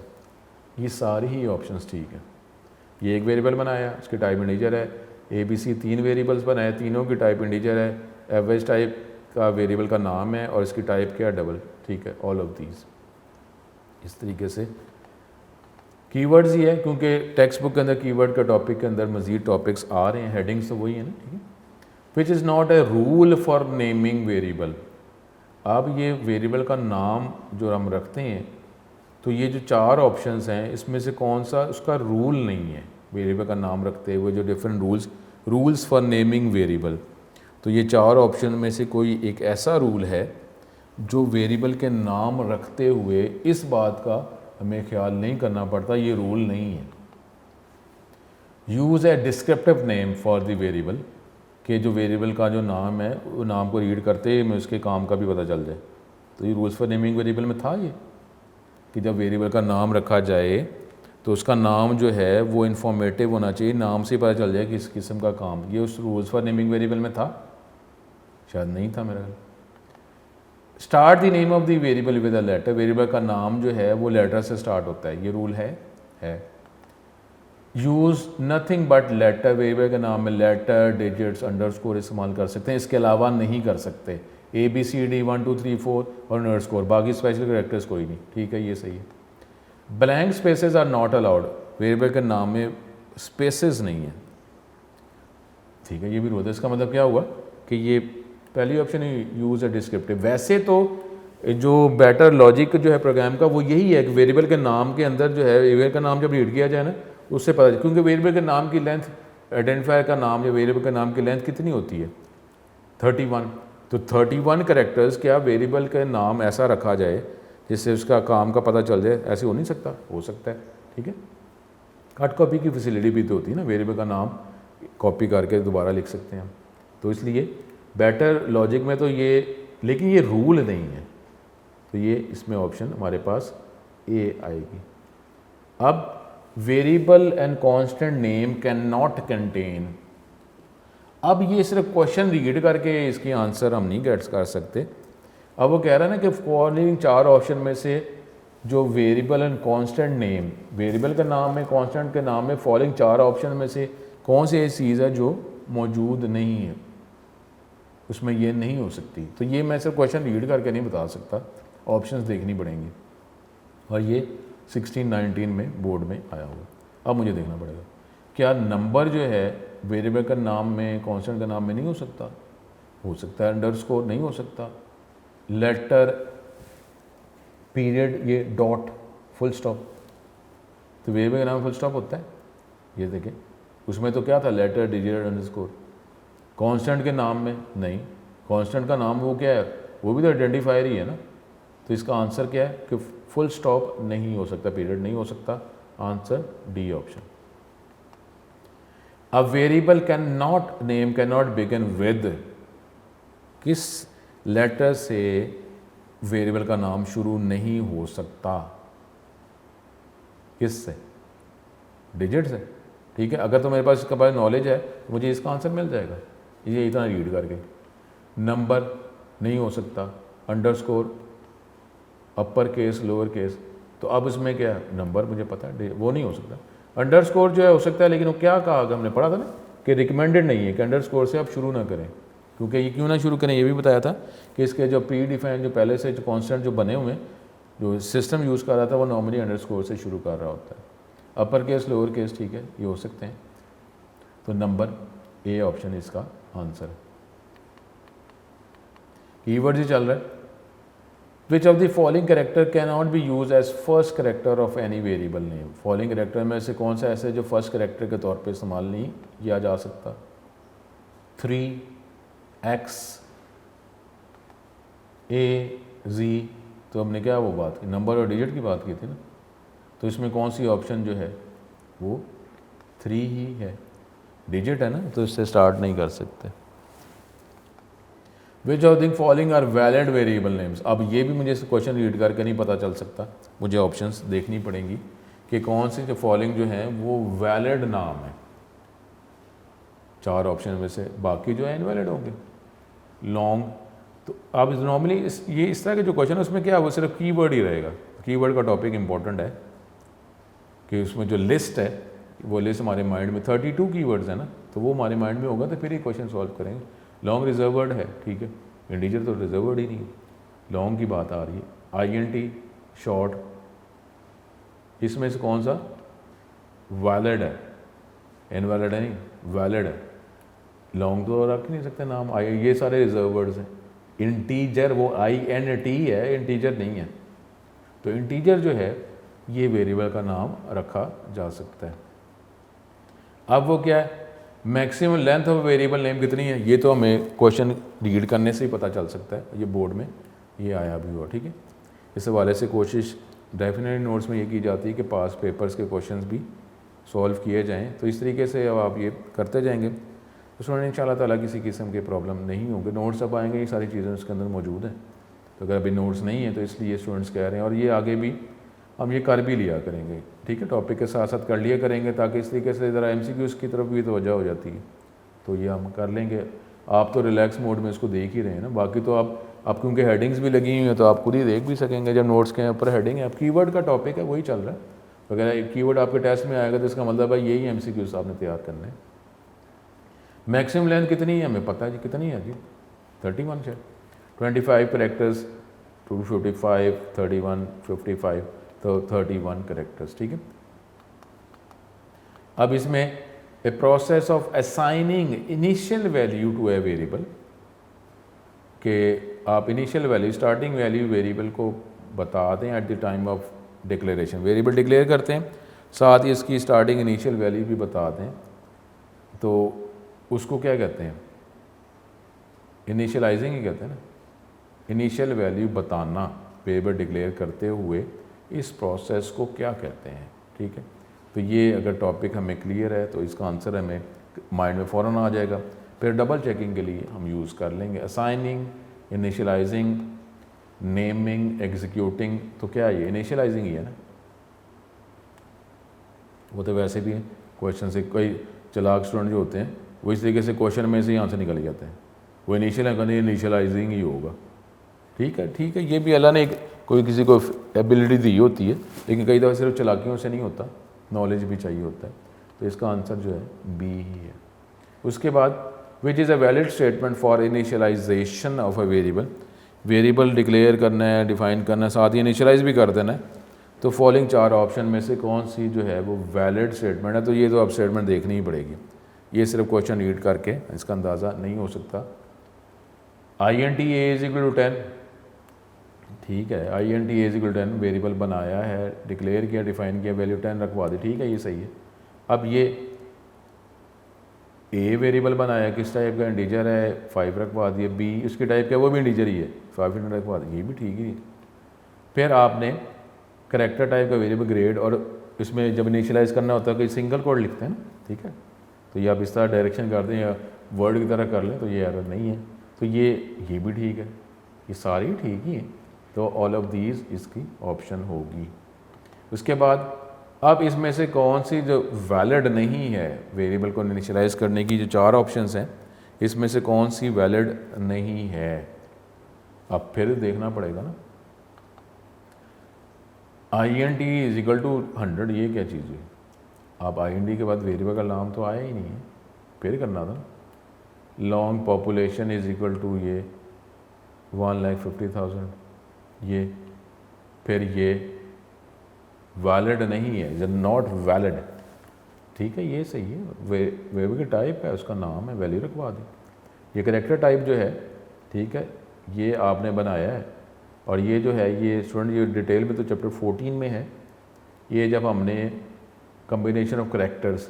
ये सारी ही ऑप्शंस ठीक है। ये एक वेरिएबल बनाया, इसकी टाइप इंटीजर है, ABC 3 वेरिएबल्स बनाए, तीनों की टाइप इंटीजर है, एवरेज टाइप का वेरिएबल का नाम है और इसकी टाइप क्या है, डबल, ठीक है, ऑल ऑफ दीज। इस तरीके से कीवर्ड्स ही है, क्योंकि टेक्स्ट बुक के अंदर कीवर्ड का टॉपिक के अंदर मज़ीद टॉपिक्स आ रहे हैं, हेडिंग्स तो वही है ना, ठीक है। Which is not a rule for naming variable. अब ये वेरिएबल का नाम जो हम रखते हैं, तो ये जो चार ऑप्शंस हैं इसमें से कौन सा उसका रूल नहीं है, वेरिएबल का नाम रखते हुए जो different rules for naming variable. तो ये चार ऑप्शन में से कोई एक ऐसा रूल है जो वेरिएबल के नाम रखते हुए इस बात का हमें ख्याल नहीं करना पड़ता, ये रूल नहीं है। Use A descriptive name for the variable, कि जो वेरिएबल का जो नाम है वो नाम को रीड करते ही हमें उसके काम का भी पता चल जाए। तो ये रूल्स फॉर नेमिंग वेरिएबल में था ये कि जब वेरिएबल का नाम रखा जाए तो उसका नाम जो है वो इन्फॉर्मेटिव होना चाहिए, नाम से पता चल जाए कि इस किस्म का काम। ये उस रूल्स फॉर नेमिंग वेरिएबल में था, शायद नहीं था मेरा। Start the name of the variable with a letter, variable का नाम जो है वो लेटर से स्टार्ट होता है, ये रूल है। Use nothing but later, variable के नाम में लेटर, डिजिट्स, अंडरस्कोर इस्तेमाल कर सकते हैं, इसके अलावा नहीं कर सकते। ABCD 1 2 3 4 और अंडरस्कोर, बाकी स्पेशल कैरेक्टर्स कोई नहीं। ठीक है, ये सही है। Blank spaces are not allowed, variable के नाम में स्पेसेस नहीं है। ठीक है, ये भी रूल है। इसका मतलब क्या हुआ कि ये पहली ऑप्शन यूज़ है डिस्क्रिप्टिव। वैसे तो जो बेटर लॉजिक जो है प्रोग्राम का वो यही है कि वेरिएबल के नाम के अंदर जो है, वेरिएबल का नाम जब रीड किया जाए ना उससे पता, क्योंकि वेरिएबल के नाम की लेंथ, आइडेंटिफायर का नाम या वेरिएबल के नाम की लेंथ कितनी होती है 31। तो 31 कैरेक्टर्स क्या वेरिएबल का नाम ऐसा रखा जाए जिससे उसका काम का पता चल जाए? ऐसे हो नहीं सकता, हो सकता है। ठीक है, कट कॉपी की फैसिलिटी भी तो होती है ना, वेरिएबल का नाम कॉपी करके दोबारा लिख सकते हैं हम। तो इसलिए बेटर लॉजिक में तो ये, लेकिन ये रूल नहीं है, तो ये इसमें ऑप्शन हमारे पास ए आएगी। अब variable and constant name can not contain, अब ये सिर्फ क्वेश्चन रीड करके इसकी आंसर हम नहीं गेट कर सकते। अब वो कह रहा है ना कि फॉलोइंग 4 ऑप्शन में से जो variable and constant name, variable के नाम में, कांस्टेंट के नाम में, फॉलोइंग 4 ऑप्शन में से कौन सी ऐसी चीज़ है जो मौजूद नहीं है, उसमें ये नहीं हो सकती। तो ये मैं सिर्फ क्वेश्चन रीड करके नहीं बता सकता, ऑप्शंस देखनी पड़ेंगी। और ये 16-19 में बोर्ड में आया हुआ। अब मुझे देखना पड़ेगा क्या नंबर जो है वेरिएबल का नाम में, कांस्टेंट का नाम में नहीं हो सकता? हो सकता है। अंडरस्कोर नहीं हो सकता। लेटर, पीरियड, ये डॉट, फुल स्टॉप, तो वेरिएबल के नाम में फुल स्टॉप होता है। ये देखें, उसमें तो क्या था, लेटर, डिजिट, अंडरस्कोर। कांस्टेंट के नाम में नहीं, कांस्टेंट का नाम वो क्या है, वो भी तो आइडेंटिफायर ही है ना। तो इसका आंसर क्या है कि फुल स्टॉप नहीं हो सकता, पीरियड नहीं हो सकता। Answer D option. A variable can not, name can not begin with, किस लेटर से वेरिएबल का नाम शुरू नहीं हो सकता? किस से? डिजिट से। ठीक है, अगर तो मेरे पास इसका पास नॉलेज है तो मुझे इसका आंसर मिल जाएगा, ये इतना रीड करके। नंबर नहीं हो सकता, underscore, upper case, lower case, तो अब इसमें क्या है, नंबर मुझे पता है, वो नहीं हो सकता। अंडरस्कोर जो है हो सकता है, लेकिन वो क्या कहा, हमने पढ़ा था ना कि रिकमेंडेड नहीं है कि अंडरस्कोर से आप शुरू ना करें। क्योंकि ये क्यों ना शुरू करें, ये भी बताया था कि इसके जो प्री डिफाइंड, जो पहले से जो कॉन्स्टेंट जो बने हुए हैं, जो सिस्टम यूज़ कर रहा था, वो नॉर्मली अंडरस्कोर से शुरू कर रहा होता है। अपर केस, लोअर केस, ठीक है, ये हो सकते हैं। तो नंबर ए ऑप्शन इसका आंसर है। कीवर्ड ही चल रहा है। Which of the following character can not be use as first character of any variable name, following character में से कौन सा ऐसे जो फर्स्ट कैरेक्टर के तौर पे इस्तेमाल नहीं किया जा सकता? 3, X, A, Z, तो हमने क्या वो बात की, नंबर और डिजिट की बात की थी ना। तो इसमें कौन सी ऑप्शन जो है वो 3 ही है, डिजिट है ना, तो इससे स्टार्ट नहीं कर सकते। Which of the following are valid variable names, अब ये भी मुझे इस क्वेश्चन रीड करके नहीं पता चल सकता, मुझे ऑप्शंस देखनी पड़ेंगी कि कौन सी जो फॉलोइंग जो है वो वैलिड नाम है। 4 ऑप्शन में से बाकी जो है इनवैलिड होंगे। लॉन्ग, तो अब नॉर्मली ये इस तरह के जो क्वेश्चन है उसमें क्या है, वो सिर्फ कीवर्ड ही रहेगा। कीवर्ड का टॉपिक इंपॉर्टेंट है कि उसमें जो लिस्ट है, वो लिस्ट हमारे माइंड में 32 कीवर्ड्स है ना, तो वो हमारे माइंड में होगा तो फिर ये क्वेश्चन सॉल्व करेंगे। लॉन्ग रिजर्व वर्ड है, ठीक है, इंटीजर तो रिजर्व वर्ड ही नहीं है, लॉन्ग की बात आ रही है। INT, शॉर्ट, इसमें से कौन सा वैलिड है? इनवैलिड है नहीं, वैलिड है। लॉन्ग तो रख नहीं सकते नाम, ये सारे रिजर्व वर्ड्स हैं। इंटीजर वो INT है, इंटीजर नहीं है। तो इंटीजर जो है ये वेरिएबल का नाम रखा जा सकता है। अब वो क्या है, maximum length of variable name कितनी है, ये तो हमें क्वेश्चन रीड करने से ही पता चल सकता है। ये बोर्ड में ये आया भी हुआ, ठीक है। इस हवाले से कोशिश डेफिनेटली नोट्स में ये की जाती है कि पास पेपर्स के क्वेश्चंस भी सॉल्व किए जाएं। तो इस तरीके से अब आप ये करते जाएंगे तो स्टूडेंट इंशाल्लाह ताला किसी किस्म के प्रॉब्लम नहीं होंगे। नोट्स अब आएंगे, ये सारी चीज़ें उसके अंदर मौजूद हैं। तो अगर अभी नोट्स नहीं है तो इसलिए स्टूडेंट्स कह रहे हैं, और ये आगे भी हम ये कर भी लिया करेंगे, ठीक है, टॉपिक के साथ साथ कर लिया करेंगे ताकि इस तरीके से ज़रा MCQs की तरफ भी तवज्जो हो जाती है। तो ये हम कर लेंगे। आप तो रिलैक्स मोड में इसको देख ही रहे हैं ना, बाकी तो आप क्योंकि हेडिंग्स भी लगी हुई हैं तो आप खुद ही देख भी सकेंगे जब नोट्स के ऊपर हेडिंग है। अब कीवर्ड का टॉपिक है वही चल रहा है, अगर कीवर्ड आपके टेस्ट में आएगा तो इसका मतलब है यही MCQs आपने तैयार करने हैं। मैक्सिमम लेंथ कितनी है हमें पता है जी, कितनी है जी 31 है। 25 करेक्टर्स 255 31 55 तो 31 करेक्टर्स, ठीक है। अब इसमें a process of assigning initial value to a variable, कि आप initial value starting value variable को बता दें at the time of declaration. Variable declare करते हैं, साथ ही इसकी स्टार्टिंग इनिशियल वैल्यू भी बता दें, तो उसको क्या कहते हैं, इनिशियलाइजिंग ही कहते हैं ना। इनिशियल वैल्यू बताना वेरिएबल डिक्लेयर करते हुए इस प्रोसेस को क्या कहते हैं, ठीक है। तो ये अगर टॉपिक हमें क्लियर है तो इसका आंसर हमें माइंड में फ़ौरन आ जाएगा। फिर डबल चेकिंग के लिए हम यूज़ कर लेंगे असाइनिंग, इनिशियलाइजिंग, नेमिंग, एग्जीक्यूटिंग। तो क्या है ये इनिशियलाइजिंग ही है ना, वो तो वैसे भी है क्वेश्चन से। कई चालाक स्टूडेंट जो होते हैं वो इस तरीके से क्वेश्चन में से ही आंसर निकल जाते हैं, वो इनिशियलाइजिंग ही होगा, ठीक है। ठीक है, ये भी अल्लाह ने एक कोई किसी को एबिलिटी दी होती है, लेकिन कई दफ़ा सिर्फ चालाकियों से नहीं होता, नॉलेज भी चाहिए होता है। तो इसका आंसर जो है बी ही है। उसके बाद which is a valid statement for initialization of a variable. Variable declare करना है, डिफाइन करना है, साथ ही इनिशियलाइज भी कर देना है। तो फॉलोइंग 4 ऑप्शन में से कौन सी जो है वो वैलिड स्टेटमेंट है। तो ये तो अब स्टेटमेंट देखनी ही पड़ेगी, ये सिर्फ क्वेश्चन रीड करके इसका अंदाज़ा नहीं हो सकता। INT A = 10, ठीक है। INT A = 10 वेरिएबल बनाया है, डिक्लेयर किया, डिफाइन किया, वैल्यू 10 रखवा दी, ठीक है, ये सही है। अब ये A वेरिएबल बनाया किस टाइप का, इंटीजर है, 5 रखवा दिए। B उसकी टाइप क्या, वो भी इंटीजर ही है, 500 रखवा दिए, ये भी ठीक ही है। फिर आपने करैक्टर टाइप का वेरिएबल ग्रेड, और इसमें जब इनिशियलाइज करना होता है कोई सिंगल कोड लिखते हैं ना, ठीक है। तो ये आप इस तरह डायरेक्शन कर दें या वर्ड की तरह कर लें तो ये एरर नहीं है। तो ये भी ठीक है, ये सारी ठीक ही हैं। तो ऑल ऑफ दीज इसकी ऑप्शन होगी। उसके बाद अब इसमें से कौन सी जो वैलिड नहीं है वेरिएबल को इनिशियलाइज करने की, जो 4 ऑप्शंस हैं इसमें से कौन सी वैलिड नहीं है, अब फिर देखना पड़ेगा ना। INT = 100, ये क्या चीज़ है। आप INT के बाद वेरिएबल का नाम तो आया ही नहीं है, फिर करना था। लॉन्ग पॉपुलेशन = ये 1,50,000, ये फिर ये वैलिड नहीं है, जो नॉट वैलिड, ठीक है, ये सही है। वेरिएबल की टाइप है, उसका नाम है, वैल्यू रखवा दें। ये करैक्टर टाइप जो है, ठीक है, ये आपने बनाया है। और ये जो है ये स्टूडेंट ये डिटेल में तो चैप्टर 14 में है। ये जब हमने कम्बिनेशन ऑफ करैक्टर्स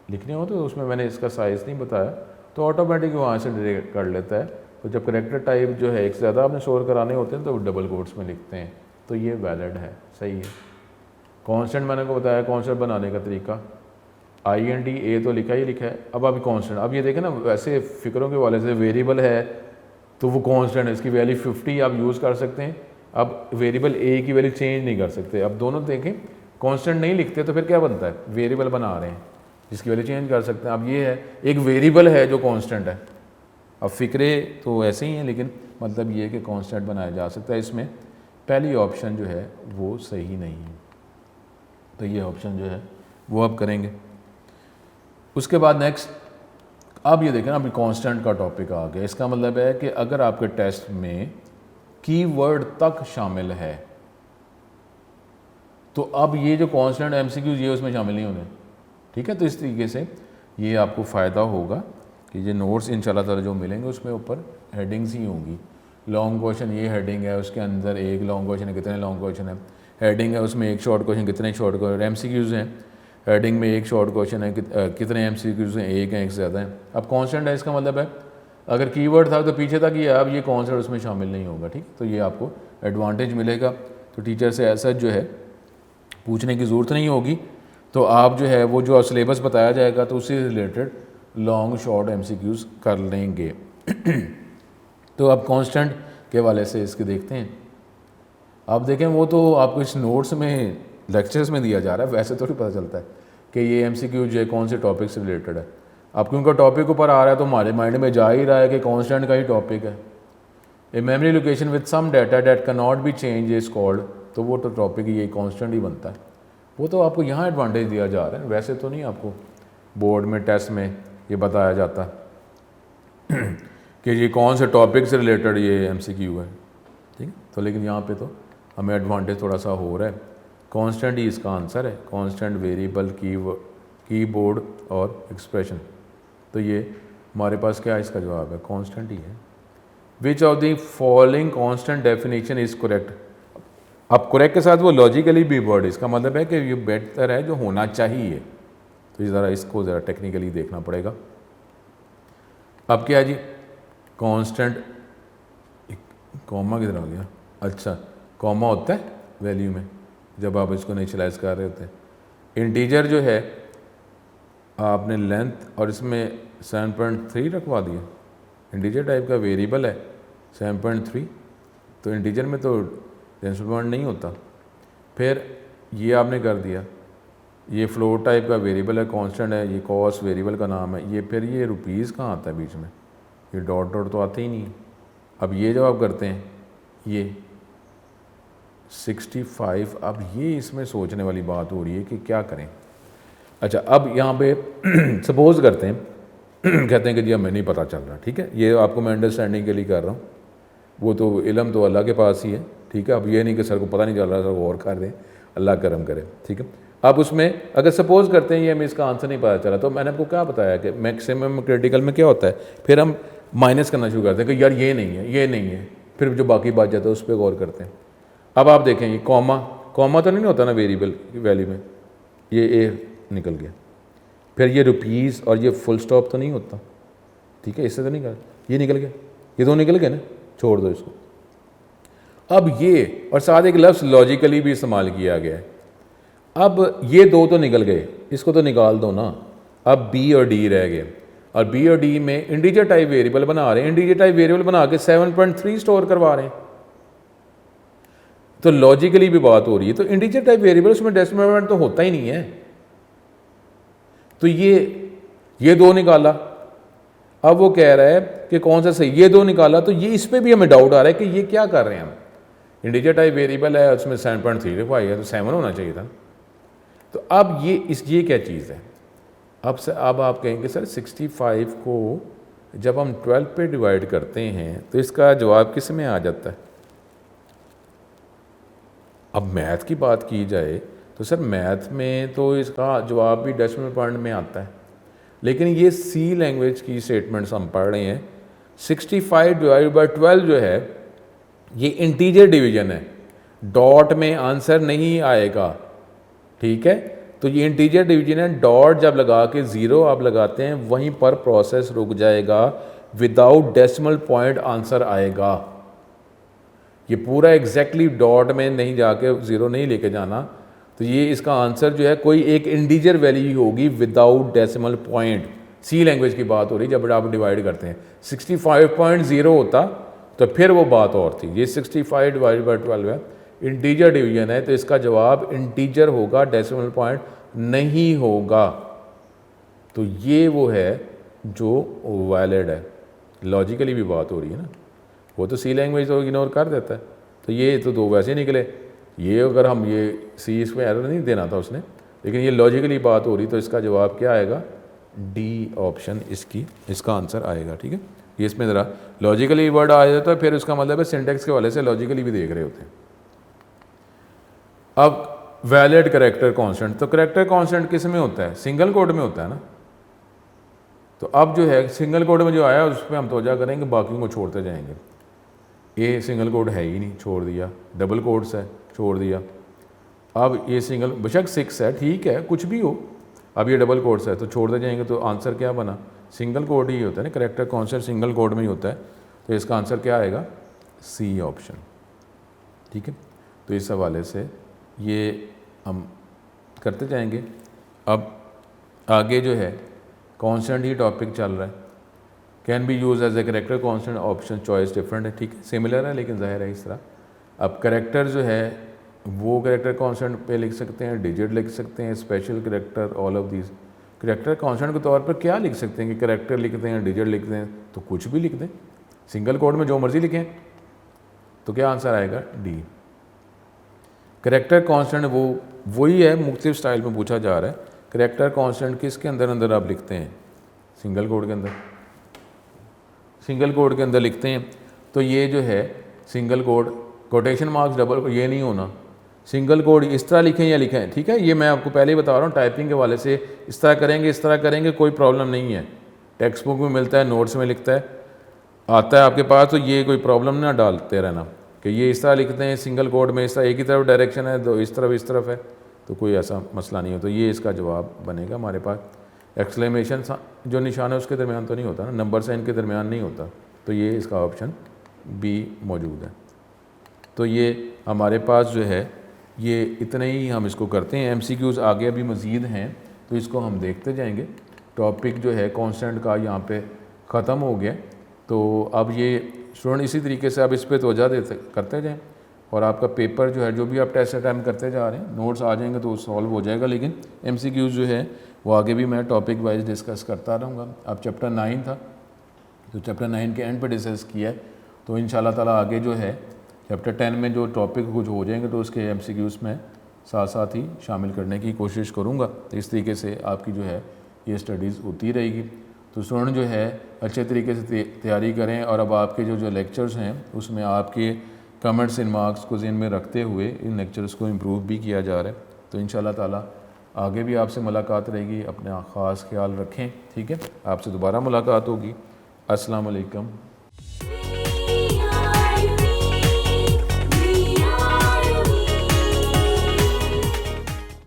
लिखने हो तो उसमें मैंने इसका साइज़ नहीं बताया, तो ऑटोमेटिक वहाँ से डिटेक्ट कर लेता है। तो जब करैक्टर टाइप जो है एक से ज़्यादा आपने स्टोर कराने होते हैं तो डबल कोट्स में लिखते हैं, तो ये वैलिड है, सही है। कांस्टेंट मैंने को बताया कांस्टेंट बनाने का तरीका, INT A तो लिखा ही लिखा है। अब अभी कांस्टेंट, अब ये देखें ना, वैसे फ़िक्रों के वाले से वेरिएबल है तो वो कांस्टेंट है, इसकी वैल्यू 50 आप यूज़ कर सकते हैं। अब वेरिएबल A की वैल्यू चेंज नहीं कर सकते। अब दोनों देखें, कांस्टेंट नहीं लिखते तो फिर क्या बनता है, वेरिएबल बना रहे हैं जिसकी वैल्यू चेंज कर सकते हैं। अब ये है एक वेरिएबल है जो कांस्टेंट है। अब फ़िक्रे तो ऐसे ही हैं, लेकिन मतलब ये है कि कांस्टेंट बनाया जा सकता है। इसमें पहली ऑप्शन जो है वो सही नहीं है, तो ये ऑप्शन जो है वो अब करेंगे। उसके बाद नेक्स्ट, अब ये देखें ना, अभी कांस्टेंट का टॉपिक आ गया। इसका मतलब है कि अगर आपके टेस्ट में कीवर्ड तक शामिल है तो अब ये जो कांस्टेंट MCQs ये उसमें शामिल नहीं होने, ठीक है। तो इस तरीके से ये आपको फ़ायदा होगा कि ये नोट्स इंशाल्लाह ताला जो मिलेंगे उसमें ऊपर हेडिंग्स ही होंगी। लॉन्ग क्वेश्चन ये हेडिंग है, उसके अंदर एक लॉन्ग क्वेश्चन है, कितने लॉन्ग क्वेश्चन है, हेडिंग है उसमें एक शॉर्ट क्वेश्चन, कितने शॉर्ट क्वेश्चन, MCQs हैं, हेडिंग में एक शॉर्ट क्वेश्चन है, कितने MCQs हैं, एक हैं, एक से ज़्यादा हैं। अब कांस्टेंट है, इसका मतलब है अगर कीवर्ड था तो पीछे तक ये, अब ये कांस्टेंट उसमें शामिल नहीं होगा, ठीक। तो ये आपको एडवांटेज मिलेगा। तो टीचर से ऐसा जो है पूछने की ज़रूरत नहीं होगी। तो आप जो है वो जो सिलेबस बताया जाएगा तो उससे रिलेटेड लॉन्ग शॉर्ट MCQs कर लेंगे। तो अब कांस्टेंट के वाले से इसके देखते हैं। आप देखें वो तो आपको इस नोट्स में लेक्चर्स में दिया जा रहा है, वैसे थोड़ी पता चलता है कि ये MCQ जो है कौन से टॉपिक से रिलेटेड है। अब क्योंकि टॉपिक ऊपर आ रहा है तो हमारे माइंड में जा ही रहा है कि कांस्टेंट का ही टॉपिक है। A memory location with some data that can not be change is called, तो वो तो टॉपिक ये कांस्टेंट ही बनता है। वो तो आपको यहाँ एडवांटेज दिया जा रहा है, वैसे तो नहीं आपको बोर्ड में टेस्ट में ये बताया जाता कि ये कौन से टॉपिक से रिलेटेड ये MCQ है, ठीक है। तो लेकिन यहाँ पे तो हमें एडवांटेज थोड़ा सा हो रहा है। कांस्टेंट ही इसका आंसर है, कांस्टेंट वेरिएबल कीबोर्ड और एक्सप्रेशन। तो ये हमारे पास क्या है, इसका जवाब है कांस्टेंट ही है। Which of the following constant definition is correct. अब करेक्ट के साथ वो लॉजिकली भी वर्ड, इसका मतलब है कि ये बेहतर है जो होना चाहिए। तो ज़रा इसको ज़रा टेक्निकली देखना पड़ेगा। अब क्या है जी, कांस्टेंट, कॉमा किधर आ गया, अच्छा कॉमा होता है वैल्यू में जब आप इसको इनिशियलाइज कर रहे होते हैं। इंटीजर जो है आपने लेंथ और इसमें 7.3 रखवा दिया, इंटीजर टाइप का वेरिएबल है 7.3, तो इंटीजर में तो डेसिमल पॉइंट नहीं होता। फिर ये आपने कर दिया, ये फ्लोट टाइप का वेरिएबल है, कांस्टेंट है, ये कॉस्ट वेरिएबल का नाम है, ये फिर ये रुपीज़ कहाँ आता है बीच में, ये डॉट डॉट तो आते ही नहीं। अब ये जब आप करते हैं ये 65, अब ये इसमें सोचने वाली बात हो रही है कि क्या करें। अच्छा अब यहाँ पे सपोज करते हैं कहते हैं कि जी हमें नहीं पता चल रहा, ठीक है, ये आपको मैं अंडरस्टैंडिंग के लिए कर रहा हूँ, वो तो इल्म तो अल्लाह के पास ही है, ठीक है। अब ये नहीं कि सर को पता नहीं चल रहा, सर और कर रहे हैं, अल्लाह करम करे, ठीक है। अब उसमें अगर सपोज करते हैं ये हमें इसका आंसर नहीं पता चला, तो मैंने आपको क्या बताया कि मैक्सिमम क्रिटिकल में क्या होता है, फिर हम माइनस करना शुरू करते हैं कि यार ये नहीं है, ये नहीं है, फिर जो बाकी बात जाता है उस पर गौर करते हैं। अब आप देखें ये कॉमा तो नहीं होता ना वेरिएबल वैल्यू में, ये ए निकल गया, फिर ये रुपीज़ और ये फुल स्टॉप तो नहीं होता, ठीक है, इससे तो नहीं कर, ये निकल गया, ये दो निकल गए ना, छोड़ दो इसको। अब ये और साथ एक लफ्ज़ लॉजिकली भी इस्तेमाल किया गया है। अब ये दो तो निकल गए, इसको तो निकाल दो ना, अब बी और डी रह गए, और बी और डी में इंटीजर टाइप वेरिएबल बना रहे हैं, इंटीजर टाइप वेरिएबल बना के 7.3 स्टोर करवा रहे हैं, तो लॉजिकली भी बात हो रही है। तो इंटीजर टाइप वेरिएबल उसमें डेसिमल पॉइंट तो होता ही नहीं है, तो ये दो निकाला। अब वो कह रहा है कि कौन सा सही, ये दो निकाला, तो ये इस पर भी हमें डाउट आ रहा है कि ये क्या कर रहे हैं हम। इंटीजर टाइप वेरिएबल है, उसमें 7.3 लिखवाई है, तो 7 होना चाहिए था। तो अब ये क्या चीज़ है। अब आप कहेंगे सर 65 को जब हम 12 पे डिवाइड करते हैं तो इसका जवाब किस में आ जाता है। अब मैथ की बात की जाए तो सर मैथ में तो इसका जवाब भी डेसिमल पॉइंट में आता है, लेकिन ये सी लैंग्वेज की स्टेटमेंट्स हम पढ़ रहे हैं। 65 डिवाइड बाई 12 जो है ये इंटीजर डिवीजन है, डॉट में आंसर नहीं आएगा, ठीक है। तो ये इंटीजर डिवीजन है, डॉट जब लगा के 0 आप लगाते हैं वहीं पर प्रोसेस रुक जाएगा, विदाउट डेसिमल पॉइंट आंसर आएगा। ये पूरा एग्जैक्टली डॉट में नहीं जाके 0 नहीं लेके जाना, तो ये इसका आंसर जो है कोई एक इंटीजर वैल्यू होगी विदाउट डेसिमल पॉइंट। सी लैंग्वेज की बात हो रही, जब आप डिवाइड करते हैं 65.0 होता तो फिर वो बात और थी। ये 65 डिवाइड बाई 12 है, इंटीजर डिवीजन है, तो इसका जवाब इंटीजर होगा, डेसिमल पॉइंट नहीं होगा। तो ये वो है जो वैलिड है। लॉजिकली भी बात हो रही है ना, वो तो सी लैंग्वेज तो इग्नोर कर देता है, तो ये तो दो वैसे निकले। ये अगर हम ये सी इसमें एरर नहीं देना था उसने, लेकिन ये लॉजिकली बात हो रही, तो इसका जवाब क्या आएगा, डी ऑप्शन इसका आंसर आएगा, ठीक है। ये इसमें ज़रा लॉजिकली वर्ड आ जाता है, फिर उसका मतलब है सिंटेक्स के वाले से लॉजिकली भी देख रहे होते हैं। अब वैलिड करेक्टर कांस्टेंट, तो करेक्टर कांस्टेंट किस में होता है, सिंगल कोड में होता है ना। तो अब जो है सिंगल कोड में जो आया उस पर हम तवज्जो करेंगे, बाकी को छोड़ते जाएंगे। ये सिंगल कोड है ही नहीं, छोड़ दिया, डबल कोड्स है, छोड़ दिया। अब ये सिंगल बेशक 6 है, ठीक है, कुछ भी हो, अब ये डबल कोड्स है तो छोड़ते जाएंगे, तो आंसर क्या बना, सिंगल कोड ही होता है ना, करेक्टर कांस्टेंट सिंगल कोड में ही होता है, तो इसका आंसर क्या आएगा, सी ऑप्शन, ठीक है। तो इस हवाले से ये हम करते जाएंगे। अब आगे जो है कांस्टेंट ही टॉपिक चल रहा है, can be use as a character constant, option choice different है, ठीक है, सिमिलर है लेकिन ज़ाहिर है इस तरह। अब करेक्टर जो है वो करेक्टर कांस्टेंट पे लिख सकते हैं, डिजिट लिख सकते हैं, special character, all of these. Character constant के तौर पर क्या लिख सकते हैं कि करेक्टर लिखते हैं, डिजिट लिखते हैं, तो कुछ भी लिख दें, सिंगल कोड में जो मर्जी लिखें, तो क्या आंसर आएगा, डी। करेक्टर कांस्टेंट वो वही है, मुख्तलिफ स्टाइल में पूछा जा रहा है। करेक्टर कांस्टेंट किसके अंदर अंदर आप लिखते हैं? सिंगल कोड के अंदर, सिंगल कोड के अंदर लिखते हैं। तो ये जो है single code, quotation marks double, ये नहीं होना। सिंगल कोड इस तरह लिखें या लिखें, ठीक है, ये मैं आपको पहले ही बता रहा हूँ, टाइपिंग के वाले से इस तरह करेंगे, इस तरह करेंगे, कोई प्रॉब्लम नहीं है। टेक्स्ट बुक में मिलता है, नोट्स में लिखता है, आता है आपके पास, तो ये कोई प्रॉब्लम ना डालते रहना कि ये इस तरह लिखते हैं सिंगल कोड में, इस तरह एक ही तरफ डायरेक्शन है, दो इस तरफ है, तो कोई ऐसा मसला नहीं हो। तो ये इसका जवाब बनेगा हमारे पास। एक्सक्लेमेशन जो निशान है उसके दरमियान तो नहीं होता ना, नंबर साइन के दरमियान नहीं होता, तो ये इसका ऑप्शन बी मौजूद है। तो ये हमारे पास जो है ये इतने ही हम इसको करते हैं। MCQs आगे अभी मज़ीद हैं, तो इसको हम देखते जाएंगे। टॉपिक जो है कांस्टेंट का यहाँ पे ख़त्म हो गया, तो अब ये स्टूडेंट इसी तरीके से आप इस पर तवज्जो देते करते जाएँ, और आपका पेपर जो है, जो भी आप टेस्ट अटैम्प्ट करते जा रहे हैं, नोट्स आ जाएंगे तो सॉल्व हो जाएगा। लेकिन MCQs जो है वो आगे भी मैं टॉपिक वाइज डिस्कस करता रहूँगा। अब चैप्टर 9 था, तो चैप्टर 9 के एंड पे डिस्कस किया है, तो इंशाल्लाह ताला आगे जो है चैप्टर 10 में जो टॉपिक कुछ हो जाएंगे तो उसके MCQs में साथ साथ ही शामिल करने की कोशिश करूँगा। तो इस तरीके से आपकी जो है ये स्टडीज़ होती रहेगी। तो स्टूडेंट जो है अच्छे तरीके से तैयारी करें, और अब आपके जो लेक्चर्स हैं उसमें आपके कमेंट्स इन मार्क्स को ज़हन में रखते हुए इन लेक्चर्स को इम्प्रूव भी किया जा रहा है। तो इंशाल्लाह ताला आगे भी आपसे मुलाकात रहेगी। अपना ख़ास ख्याल रखें, ठीक है, आपसे दोबारा मुलाकात होगी। अस्सलाम वालेकुम।